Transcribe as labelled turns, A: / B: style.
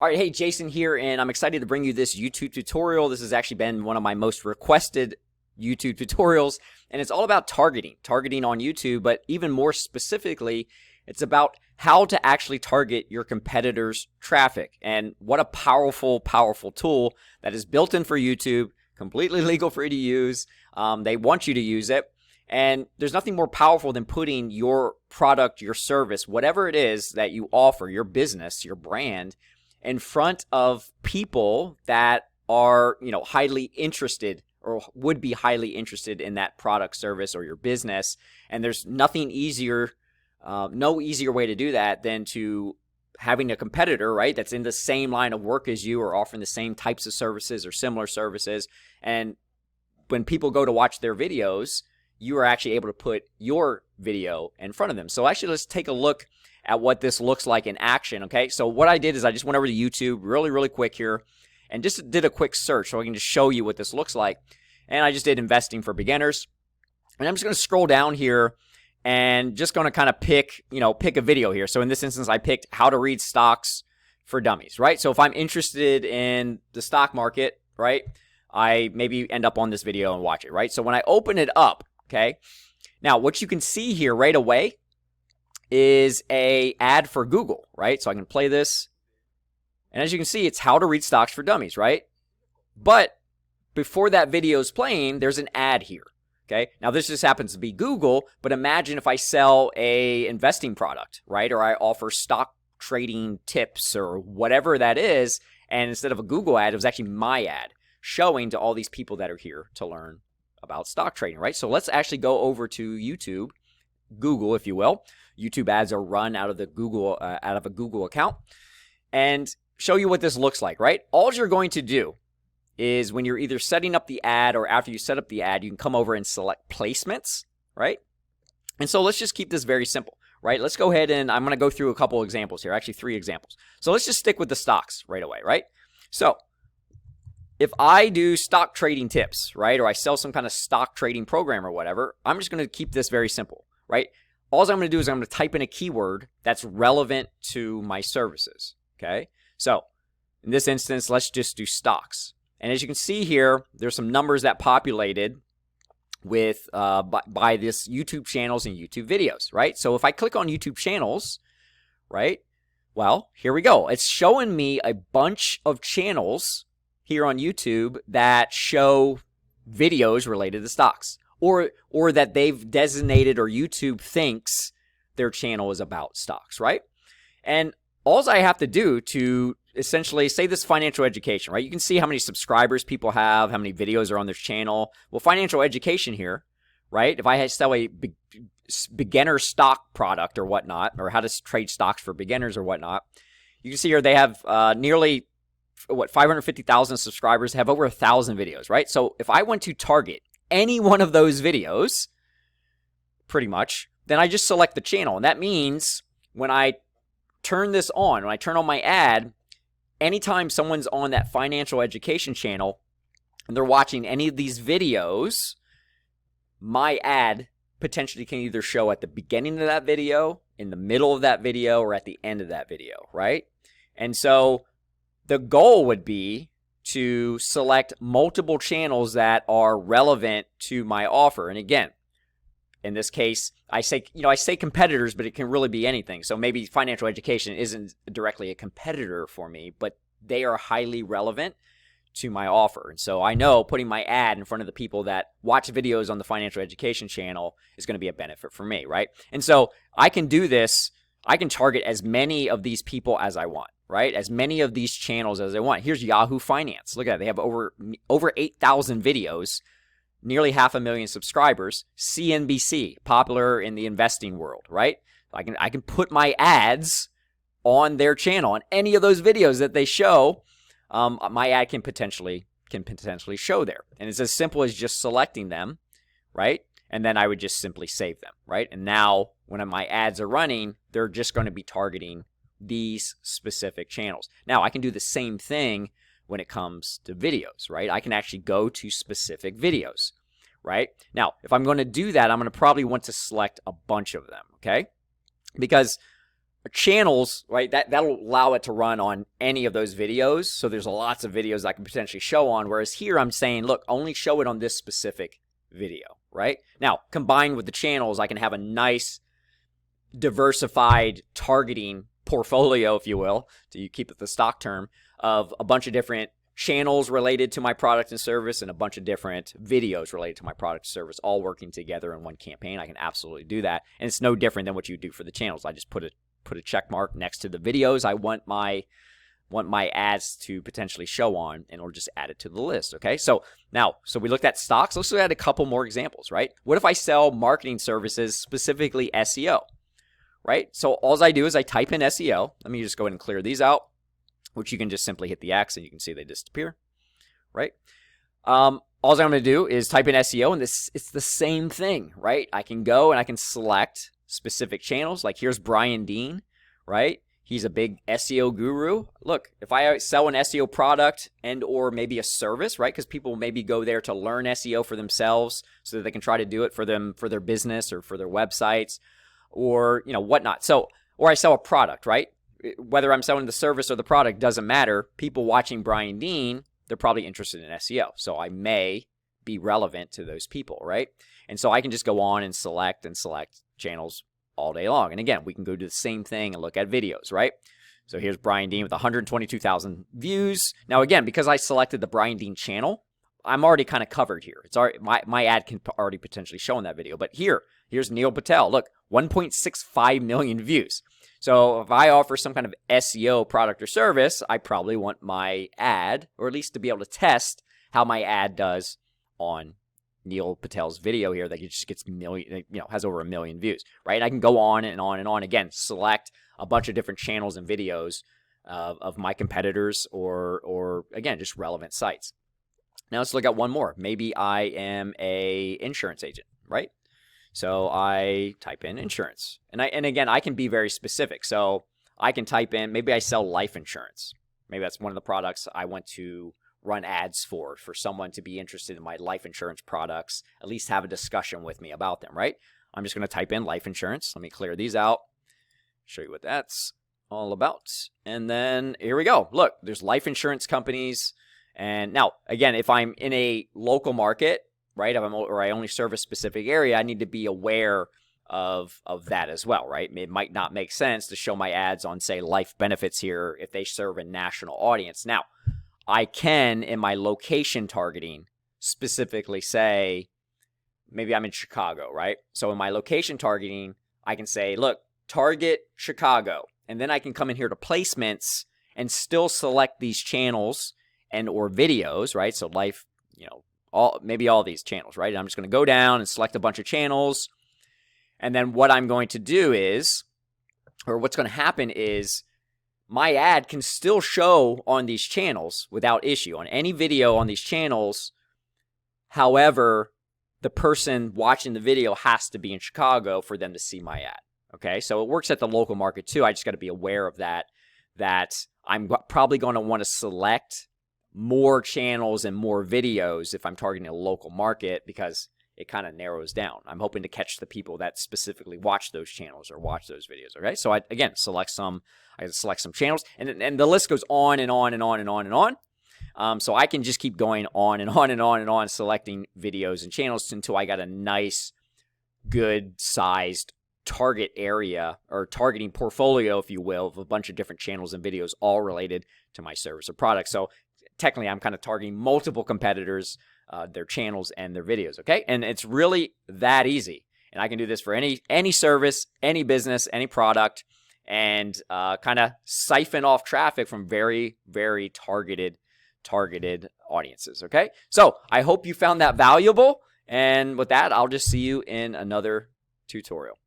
A: All right, hey, Jason here, and I'm excited to bring you this YouTube tutorial. This has actually been one of my most requested YouTube tutorials, and it's all about targeting on YouTube, but even more specifically, it's about how to actually target your competitors' traffic. And what a powerful, powerful tool that is built in for YouTube, completely legal for you to use. They want you to use it. And there's nothing more powerful than putting your product, your service, whatever it is that you offer, your business, your brand, in front of people that are, highly interested or would be highly interested in that product, service, or your business. And there's nothing easier, no easier way to do that than to having a competitor, right, that's in the same line of work as you or offering the same types of services or similar services. And when people go to watch their videos, you are actually able to put your video in front of them. So actually, let's take a look at what this looks like in action, okay? So what I did is I just went over to YouTube really quick here and just did a quick search so I can just show you what this looks like. And I just did investing for beginners. And I'm just going to scroll down here and just going to kind of pick a video here. So in this instance, I picked how to read stocks for dummies, right? So if I'm interested in the stock market, right, I maybe end up on this video and watch it, right? So when I open it up, okay, now what you can see here right away is a ad for Google, right? So I can play this. And as you can see, it's how to read stocks for dummies, right? But before that video is playing, there's an ad here, okay? Now this just happens to be Google, but imagine if I sell a investing product, right? Or I offer stock trading tips or whatever that is. And instead of a Google ad, it was actually my ad showing to all these people that are here to learn about stock trading, right? So let's actually go over to YouTube, Google, if you will. YouTube ads are run out of a Google account, and show you what this looks like, right? All you're going to do is when you're either setting up the ad or after you set up the ad, you can come over and select placements, right? And so let's just keep this very simple, right? Let's go ahead and I'm going to go through a couple examples here, actually 3 examples. So let's just stick with the stocks right away, right? So if I do stock trading tips, right, or I sell some kind of stock trading program or whatever, I'm just going to keep this very simple, right? All I'm going to do is I'm going to type in a keyword that's relevant to my services, okay? So in this instance, let's just do stocks. And as you can see here, there's some numbers that populated with by this YouTube channels and YouTube videos, right? So if I click on YouTube channels, right, well, here we go. It's showing me a bunch of channels here on YouTube that show videos related to stocks. Or that they've designated or YouTube thinks their channel is about stocks, right? And all I have to do to essentially say this financial education, right? You can see how many subscribers people have, how many videos are on their channel. Well, financial education here, right? If I sell a beginner stock product or whatnot, or how to trade stocks for beginners or whatnot, you can see here they have nearly 550,000 subscribers, have over 1,000 videos, right? So if I went to target any one of those videos, pretty much, then I just select the channel. And that means when I turn this on, when I turn on my ad, anytime someone's on that financial education channel and they're watching any of these videos, my ad potentially can either show at the beginning of that video, in the middle of that video, or at the end of that video, right? And so the goal would be to select multiple channels that are relevant to my offer. And again, in this case, I say competitors, but it can really be anything. So maybe financial education isn't directly a competitor for me, but they are highly relevant to my offer. And so I know putting my ad in front of the people that watch videos on the financial education channel is going to be a benefit for me, right? And so I can do this. I can target as many of these people as I want, right? As many of these channels as I want. Here's Yahoo Finance. Look at that. They have over 8,000 videos, nearly 500,000 subscribers. CNBC, popular in the investing world, right? I can put my ads on their channel, on any of those videos that they show. My ad can potentially show there. And it's as simple as just selecting them, right? And then I would just simply save them, right? And now when my ads are running, they're just going to be targeting these specific channels. Now, I can do the same thing when it comes to videos, right? I can actually go to specific videos, right? Now, if I'm going to do that, I'm going to probably want to select a bunch of them, okay? Because channels, right, that'll allow it to run on any of those videos. So there's lots of videos I can potentially show on, whereas here I'm saying, look, only show it on this specific video, right? Now, combined with the channels, I can have a nice diversified targeting portfolio, if you will, to keep it the stock term, of a bunch of different channels related to my product and service and a bunch of different videos related to my product and service, all working together in one campaign. I can absolutely do that. And it's no different than what you do for the channels. I just put a check mark next to the videos I want my ads to potentially show on, and it'll just add it to the list. Okay, so we looked at stocks. Let's look at a couple more examples, right? What if I sell marketing services, specifically SEO, right? So all I do is I type in SEO. Let me just go ahead and clear these out, which you can just simply hit the X and you can see they disappear, right? All I'm going to do is type in SEO, and it's the same thing, right? I can go and I can select specific channels. Like here's Brian Dean, right? He's a big SEO guru. Look, if I sell an SEO product and or maybe a service, right? Because people maybe go there to learn SEO for themselves so that they can try to do it for their business or for their websites or, whatnot. So, or I sell a product, right? Whether I'm selling the service or the product doesn't matter. People watching Brian Dean, they're probably interested in SEO. So I may be relevant to those people, right? And so I can just go on and select channels all day long. And again, we can go do the same thing and look at videos, right? So here's Brian Dean with 122,000 views. Now again, because I selected the Brian Dean channel, I'm already kind of covered here. It's already my ad can already potentially show in that video. But here's Neil Patel. Look, 1.65 million views. So if I offer some kind of SEO product or service, I probably want my ad, or at least to be able to test how my ad does on Neil Patel's video here that just gets has over 1 million views, right? And I can go on and on and on. Again, select a bunch of different channels and videos of my competitors or again, just relevant sites. Now let's look at one more. Maybe I am a insurance agent, right? So I type in insurance, and again, I can be very specific. So I can type in, maybe I sell life insurance. Maybe that's one of the products I want to run ads for someone to be interested in my life insurance products, at least have a discussion with me about them, right? I'm just going to type in life insurance. Let me clear these out, show you what that's all about. And then here we go. Look, there's life insurance companies. And now, again, if I'm in a local market, right, or I only serve a specific area, I need to be aware of that as well, right? It might not make sense to show my ads on, say, life benefits here if they serve a national audience. Now, I can, in my location targeting, specifically say, maybe I'm in Chicago, right? So in my location targeting, I can say, look, target Chicago. And then I can come in here to placements and still select these channels and or videos, right? So life, maybe all these channels, right? And I'm just going to go down and select a bunch of channels. And then what I'm going to do is, or what's going to happen is, my ad can still show on these channels without issue, on any video on these channels. However, the person watching the video has to be in Chicago for them to see my ad. Okay, so it works at the local market too. I just got to be aware of that I'm probably going to want to select more channels and more videos if I'm targeting a local market, because it kind of narrows down. I'm hoping to catch the people that specifically watch those channels or watch those videos. Okay, so I select some channels, and the list goes on and on and on and on and on. So I can just keep going on and on and on and on, selecting videos and channels until I got a nice, good sized target area or targeting portfolio, if you will, of a bunch of different channels and videos, all related to my service or product. So technically, I'm kind of targeting multiple competitors, their channels and their videos, okay? And it's really that easy. And I can do this for any service, any business, any product, and kind of siphon off traffic from very, very targeted audiences, okay? So I hope you found that valuable. And with that, I'll just see you in another tutorial.